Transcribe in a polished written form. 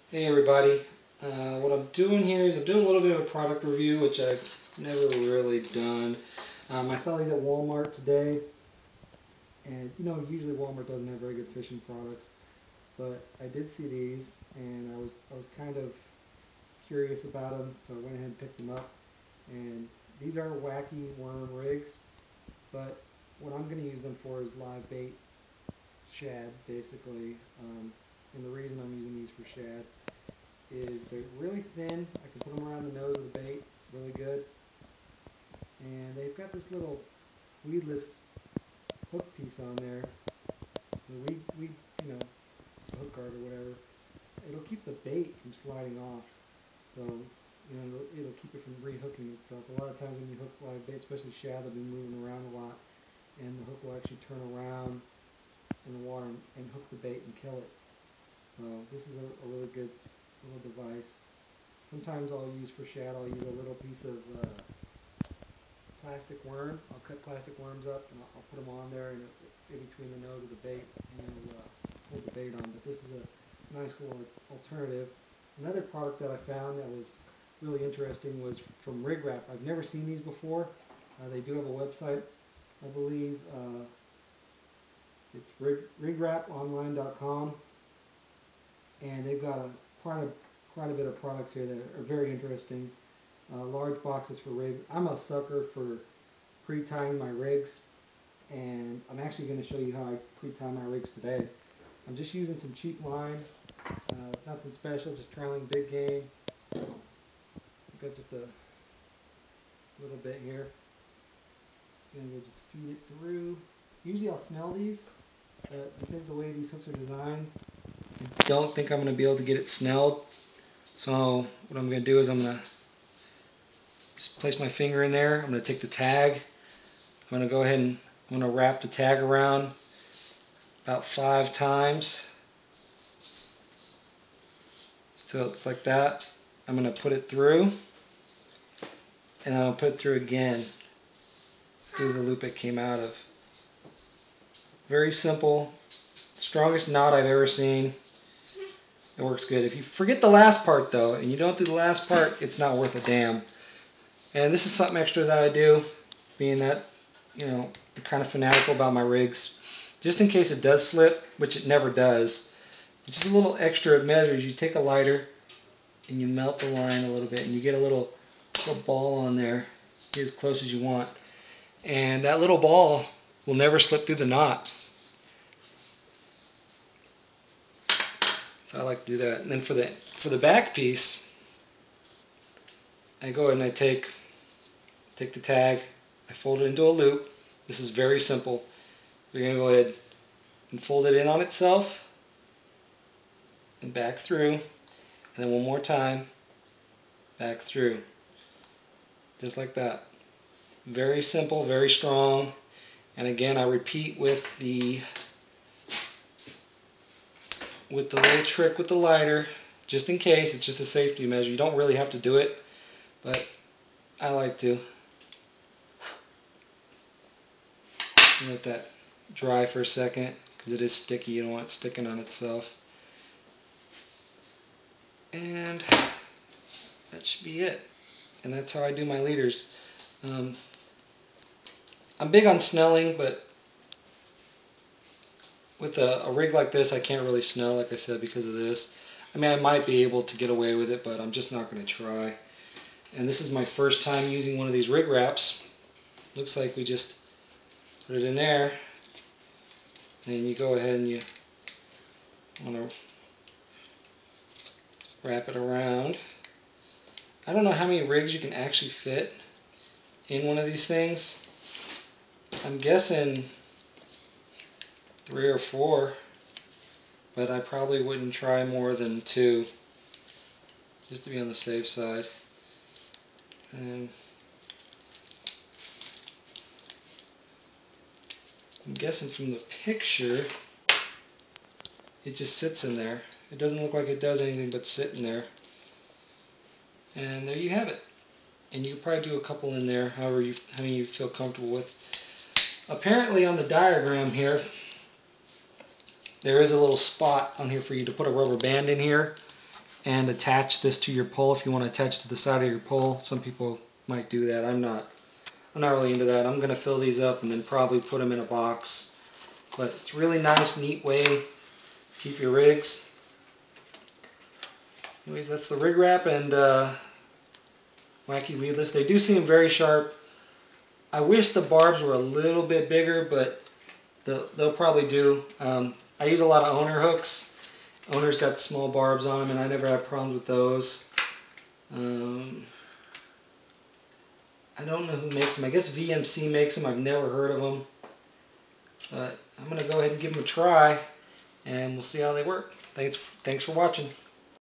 Hey everybody, what I'm doing here is I'm doing a little bit of a product review, which I've never really done. I saw these at Walmart today, and usually Walmart doesn't have very good fishing products, but I did see these, and I was kind of curious about them, so I went ahead and picked them up. And these are wacky worm rigs, but what I'm going to use them for is live bait shad, basically. And the reason I'm using these for shad is they're really thin. I can put them around the nose of the bait really good. And they've got this little weedless hook piece on there. The weed, hook guard or whatever. It'll keep the bait from sliding off. So, it'll keep it from rehooking itself. A lot of times when you hook live bait, especially shad, they'll be moving around a lot. And the hook will actually turn around in the water and hook the bait and kill it. So this is a really good little device. Sometimes I'll use for shad, I'll use a little piece of plastic worm. I'll cut plastic worms up and I'll put them on there and in between the nose of the bait, and it'll hold the bait on. But this is a nice little alternative. Another product that I found that was really interesting was from Rig Wrap. I've never seen these before. They do have a website, I believe. It's rigwraponline.com, and they've got quite a bit of products here that are very interesting. Large boxes for rigs. I'm a sucker for pre-tying my rigs, and I'm actually going to show you how I pre-tie my rigs today. I'm just using some cheap line, nothing special, just trailing big game. I've got just a little bit here, and we'll just feed it through. Usually I'll snell these, but because of the way these hooks are designed, I don't think I'm going to be able to get it snelled. So what I'm going to do is I'm going to just place my finger in there. I'm going to take the tag. I'm going to go ahead and I'm going to wrap the tag around about 5 times. So it's like that. I'm going to put it through, and then I'll put it through again through the loop it came out of. Very simple. Strongest knot I've ever seen. It works good. If you forget the last part though, and you don't do the last part, it's not worth a damn. And this is something extra that I do, being that, I'm kind of fanatical about my rigs. Just in case it does slip, which it never does, it's just a little extra measures. You take a lighter and you melt the line a little bit, and you get a little ball on there, get as close as you want. And that little ball will never slip through the knot. So I like to do that. And then for the back piece, I go ahead and I take the tag, I fold it into a loop. This is very simple. We're going to go ahead and fold it in on itself and back through, and then one more time, back through. Just like that. Very simple, very strong. And again, I repeat with the little trick with the lighter, just in case. It's just a safety measure. You don't really have to do it, but I like to. Let that dry for a second, because it is sticky. You don't want it sticking on itself. And that should be it. And that's how I do my leaders. I'm big on snelling, but with a rig like this, I can't really snell, like I said, because of this. I mean, I might be able to get away with it, but I'm just not going to try. And this is my first time using one of these rig wraps. Looks like we just put it in there, and you go ahead and you want to wrap it around. I don't know how many rigs you can actually fit in one of these things. I'm guessing 3 or 4, but I probably wouldn't try more than 2, just to be on the safe side. And I'm guessing from the picture, it just sits in there. It doesn't look like it does anything but sit in there. And there you have it. And you can probably do a couple in there, how many you feel comfortable with. Apparently on the diagram here, there is a little spot on here for you to put a rubber band in here. and attach this to your pole if you want to attach it to the side of your pole. Some people might do that. I'm not really into that. I'm going to fill these up and then probably put them in a box. But it's a really nice, neat way to keep your rigs. Anyways, that's the rig wrap and Wacky Weedless. They do seem very sharp. I wish the barbs were a little bit bigger, but they'll probably do. I use a lot of owner hooks. Owner's got small barbs on them, and I never had problems with those. I don't know who makes them. I guess VMC makes them. I've never heard of them. But I'm going to go ahead and give them a try, and we'll see how they work. Thanks for watching.